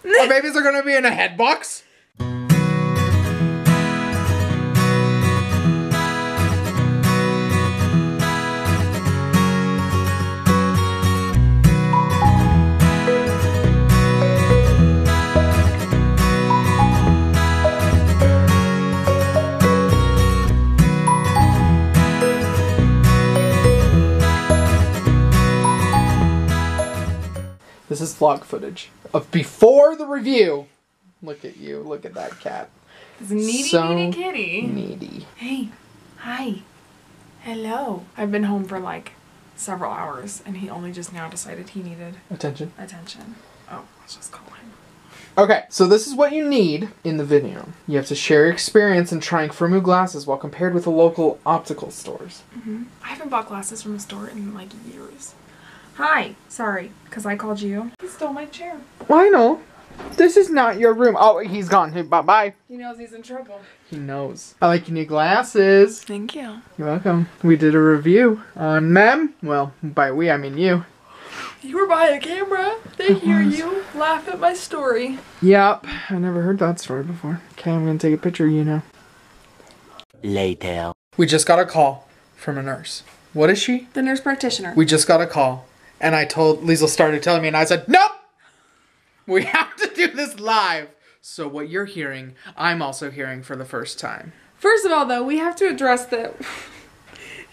Our babies are gonna be in a head box? This is vlog footage of before the review. Look at you. Look at that cat. It's needy, so needy kitty. Needy. Hey. Hi. Hello. I've been home for like several hours and he only just now decided he needed attention. Oh, let's just call him. Okay, so this is what you need in the video. You have to share your experience in trying Firmoo glasses while compared with the local optical stores. I haven't bought glasses from a store in like years. Hi. Sorry, because I called you. He stole my chair. I know. This is not your room. Oh, he's gone. Bye-bye. He knows he's in trouble. He knows. I like your new glasses. Thank you. You're welcome. We did a review on them. Well, by we, I mean you. You were behind a camera. They hear you laugh at my story. Yep. I never heard that story before. Okay, I'm going to take a picture of you now. Later. We just got a call from a nurse. What is she? The nurse practitioner. We just got a call. And I told, Leisl started telling me and I said, nope! We have to do this live. So what you're hearing, I'm also hearing for the first time. First of all, though, we have to address that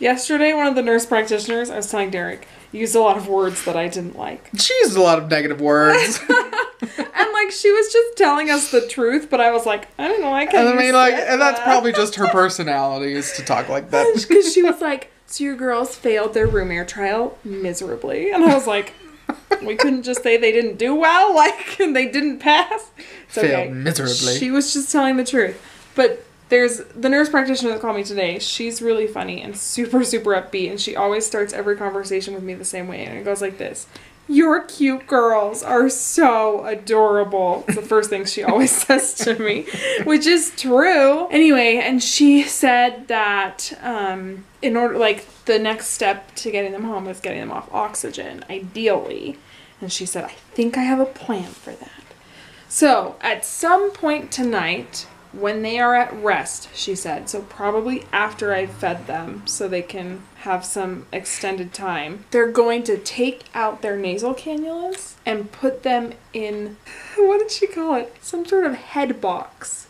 yesterday one of the nurse practitioners, I was telling Derek, used a lot of words that I didn't like. She used a lot of negative words. And like she was just telling us the truth, but I was like, I don't know, I can't. And I mean, like, and that's probably just her personality is to talk like that. Because she was like, so your girls failed their room air trial miserably, and I was like, we couldn't just say they didn't do well, like, and they didn't pass. It's okay. Failed miserably. She was just telling the truth. But there's the nurse practitioner that called me today. She's really funny and super, super upbeat, and she always starts every conversation with me the same way, and it goes like this. Your cute girls are so adorable. It's the first thing she always says to me, which is true. Anyway, and she said that in order, like, the next step to getting them home is getting them off oxygen, ideally. And she said, I think I have a plan for that. So, at some point tonight, when they are at rest, she said, so probably after I've fed them so they can have some extended time, they're going to take out their nasal cannulas and put them in, what did she call it? Some sort of head box.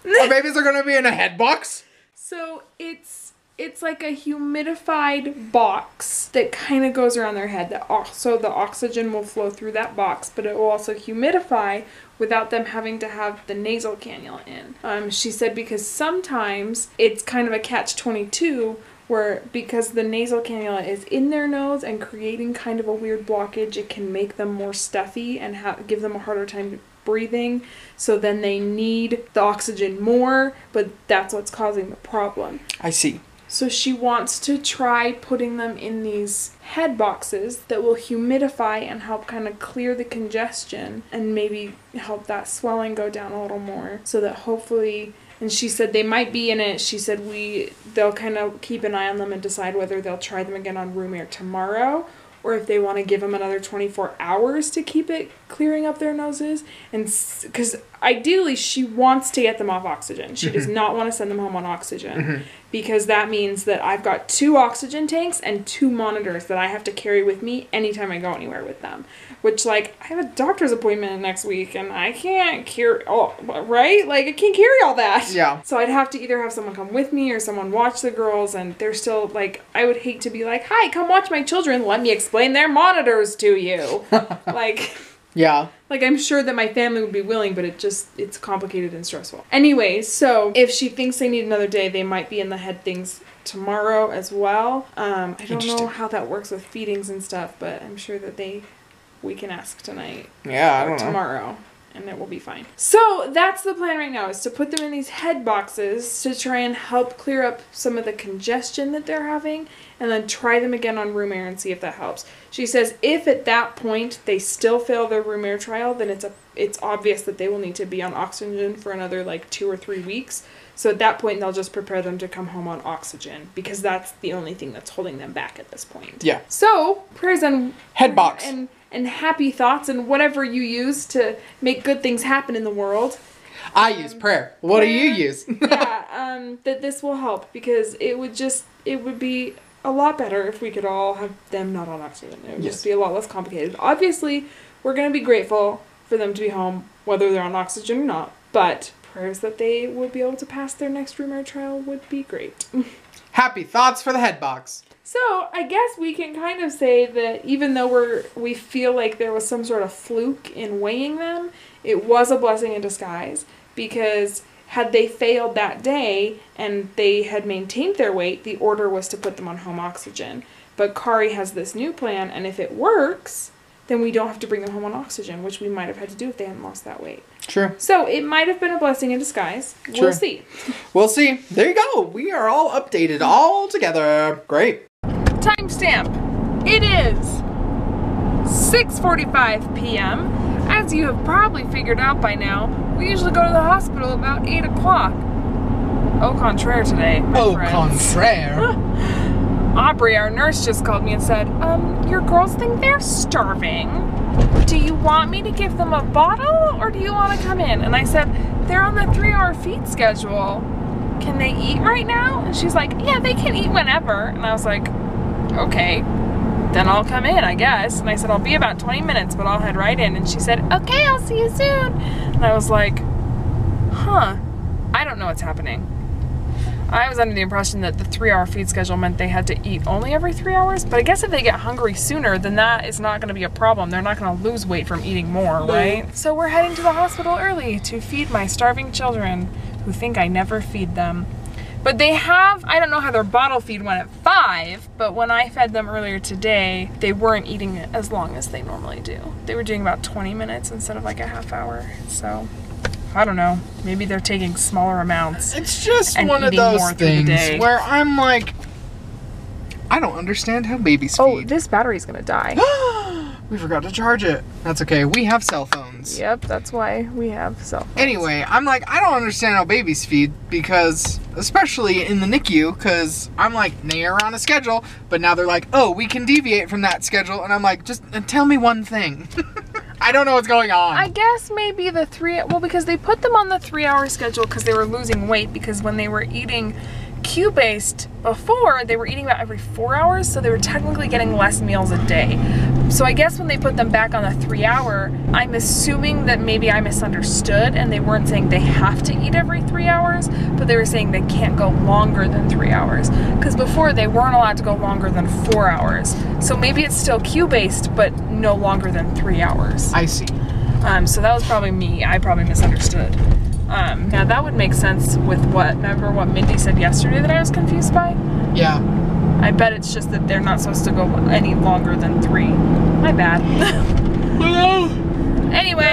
Our babies are going to be in a head box? So it's like a humidified box that kind of goes around their head. So the oxygen will flow through that box, but it will also humidify without them having to have the nasal cannula in. She said because sometimes it's kind of a catch-22 where because the nasal cannula is in their nose and creating kind of a weird blockage, it can make them more stuffy and give them a harder time breathing. So then they need the oxygen more, but that's what's causing the problem. I see. So she wants to try putting them in these head boxes that will humidify and help kind of clear the congestion and maybe help that swelling go down a little more so that hopefully, and she said they might be in it. She said they'll kind of keep an eye on them and decide whether they'll try them again on room air tomorrow or if they want to give them another 24 hours to keep it clearing up their noses. And because ideally she wants to get them off oxygen. She does not want to send them home on oxygen because that means that I've got 2 oxygen tanks and 2 monitors that I have to carry with me anytime I go anywhere with them. Which, like, I have a doctor's appointment next week and I can't carry, right? Like, I can't carry all that. Yeah. So I'd have to either have someone come with me or someone watch the girls, and they're still, like, I would hate to be like, hi, come watch my children, let me explain their monitors to you. Like... Yeah. Like, I'm sure that my family would be willing, but it's complicated and stressful. Anyway, so if she thinks they need another day, they might be in the head things tomorrow as well. I don't know how that works with feedings and stuff, but I'm sure that we can ask tonight. Yeah, I don't know. Tomorrow. And it will be fine. So that's the plan right now, is to put them in these head boxes to try and help clear up some of the congestion that they're having, and then try them again on room air and see if that helps. She says if at that point they still fail their room air trial, then it's obvious that they will need to be on oxygen for another like 2 or 3 weeks. So at that point, they'll just prepare them to come home on oxygen because that's the only thing that's holding them back at this point. Yeah. So prayers and head box. and happy thoughts and whatever you use to make good things happen in the world. I use prayer. What do you use? Yeah, that this will help, because it would be a lot better if we could all have them not on oxygen. It would just be a lot less complicated. Obviously, we're going to be grateful for them to be home, whether they're on oxygen or not, but prayers that they would be able to pass their next remarriage trial would be great. Happy thoughts for the head box. So, I guess we can kind of say that even though we feel like there was some sort of fluke in weighing them, it was a blessing in disguise, because had they failed that day and they had maintained their weight, the order was to put them on home oxygen. But Kari has this new plan, and if it works, then we don't have to bring them home on oxygen, which we might have had to do if they hadn't lost that weight. True. So it might have been a blessing in disguise. We'll see. We'll see. There you go. We are all updated all together. Great. Timestamp. It is 6:45 p.m. As you have probably figured out by now, we usually go to the hospital about 8 o'clock. Au contraire today, my friends. Contraire. Aubrey, our nurse, just called me and said, your girls think they're starving. Do you want me to give them a bottle, or do you want to come in? And I said, they're on the 3-hour feed schedule. Can they eat right now? And she's like, yeah, they can eat whenever. And I was like, okay, then I'll come in, I guess. And I said, I'll be about 20 minutes, but I'll head right in. And she said, okay, I'll see you soon. And I was like, huh, I don't know what's happening. I was under the impression that the 3-hour feed schedule meant they had to eat only every 3 hours, but I guess if they get hungry sooner, then that is not going to be a problem. They're not going to lose weight from eating more, right? So we're heading to the hospital early to feed my starving children who think I never feed them. But they have, I don't know how their bottle feed went at 5, but when I fed them earlier today, they weren't eating as long as they normally do. They were doing about 20 minutes instead of like a half hour, so I don't know. Maybe they're taking smaller amounts. It's just one of those things where I'm like, I don't understand how babies feed. Oh, this battery's gonna die. We forgot to charge it. That's okay. We have cell phones. Yep, that's why we have cell phones. Anyway, I'm like, I don't understand how babies feed, because, especially in the NICU, because I'm like, they're on a schedule, but now they're like, oh, we can deviate from that schedule, and I'm like, just tell me one thing. I don't know what's going on. I guess maybe because they put them on the 3-hour schedule because they were losing weight, because when they were eating Q-based before, they were eating about every 4 hours, so they were technically getting less meals a day. So I guess when they put them back on the 3-hour, I'm assuming that maybe I misunderstood, and they weren't saying they have to eat every 3 hours, but they were saying they can't go longer than 3 hours. Because before, they weren't allowed to go longer than 4 hours. So maybe it's still Q-based, but no longer than 3 hours. I see. So that was probably me. I probably misunderstood. Yeah, that would make sense with remember what Mindy said yesterday that I was confused by? Yeah. I bet it's just that they're not supposed to go any longer than 3. My bad. Anyway,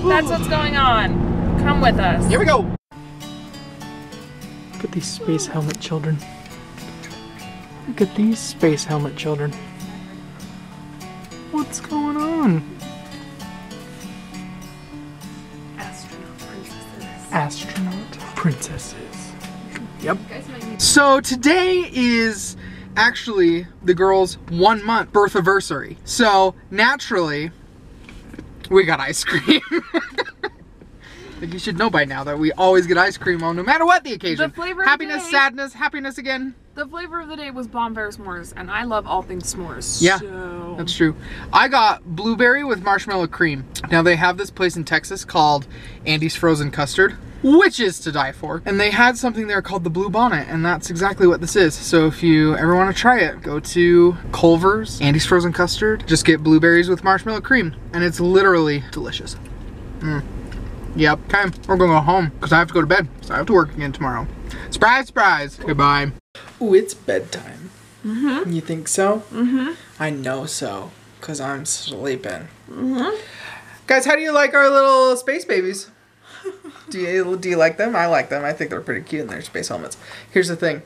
that's what's going on. Come with us. Here we go. Look at these space helmet children. Look at these space helmet children. What's going on? Astronaut Princesses. Yep. So today is actually the girls' 1-month birth anniversary. So naturally, we got ice cream. Like, you should know by now that we always get ice cream on no matter what the occasion. The flavor happiness, of the day, sadness, happiness again. The flavor of the day was Bonfire s'mores, and I love all things s'mores. Yeah, so. that's true. I got blueberry with marshmallow cream. Now they have this place in Texas called Andy's Frozen Custard, which is to die for. And they had something there called the Blue Bonnet, and that's exactly what this is. So if you ever want to try it, go to Culver's, Andy's Frozen Custard, just get blueberries with marshmallow cream, and it's literally delicious. Yep. Okay, we're gonna go home because I have to go to bed, so I have to work again tomorrow. Surprise, surprise. Goodbye. Ooh, it's bedtime. Mm-hmm. You think so? Mm-hmm. I know so, because I'm sleeping. Mm-hmm. Guys, how do you like our little space babies? Do you like them? I like them. I think they're pretty cute in their space helmets. Here's the thing.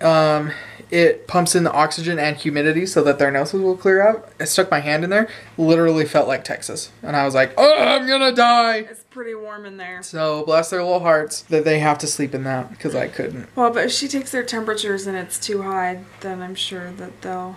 It pumps in the oxygen and humidity so that their noses will clear out. I stuck my hand in there. Literally felt like Texas. And I was like, oh, I'm gonna die. It's pretty warm in there. So bless their little hearts that they have to sleep in that, because I couldn't. Well, but if she takes their temperatures and it's too high, then I'm sure that they'll...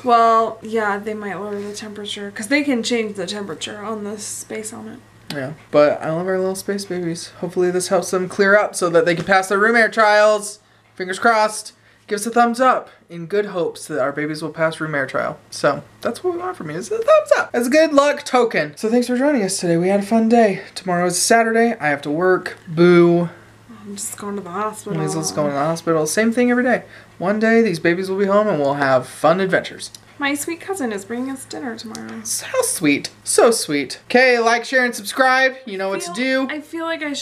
Well, yeah, they might lower the temperature because they can change the temperature on the space helmet. Yeah, but I love our little space babies. Hopefully this helps them clear up so that they can pass their room air trials. Fingers crossed. Give us a thumbs up in good hopes that our babies will pass room air trial. So that's what we want from you, is a thumbs up as a good luck token. So thanks for joining us today. We had a fun day. Tomorrow is Saturday. I have to work. Boo. I'm just going to the hospital. Leisl's going to the hospital. Same thing every day. One day these babies will be home and we'll have fun adventures. My sweet cousin is bringing us dinner tomorrow. How sweet. So sweet. Okay, like, share, and subscribe. You know what to do. I feel like I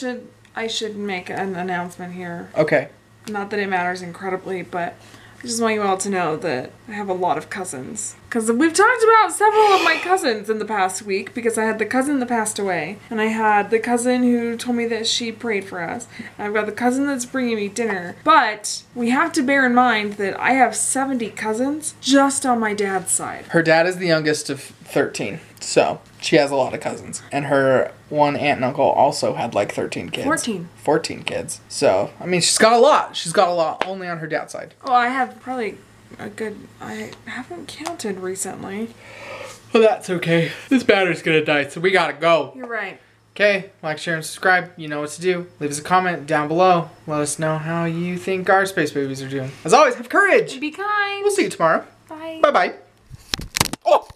should make an announcement here. Okay. Not that it matters incredibly, but I just want you all to know that I have a lot of cousins. Because we've talked about several of my cousins in the past week, because I had the cousin that passed away, and I had the cousin who told me that she prayed for us, and I've got the cousin that's bringing me dinner. But we have to bear in mind that I have 70 cousins just on my dad's side. Her dad is the youngest of 13, so she has a lot of cousins. And her one aunt and uncle also had like 13 kids. 14 kids. So, I mean, she's got a lot. She's got a lot only on her dad's side. Well, I have probably a good... I haven't counted recently. Well, that's okay. This battery's gonna die, so we gotta go. You're right. Okay, like, share, and subscribe. You know what to do. Leave us a comment down below. Let us know how you think our space babies are doing. As always, have courage. Be kind. We'll see you tomorrow. Bye. Bye-bye. Oh!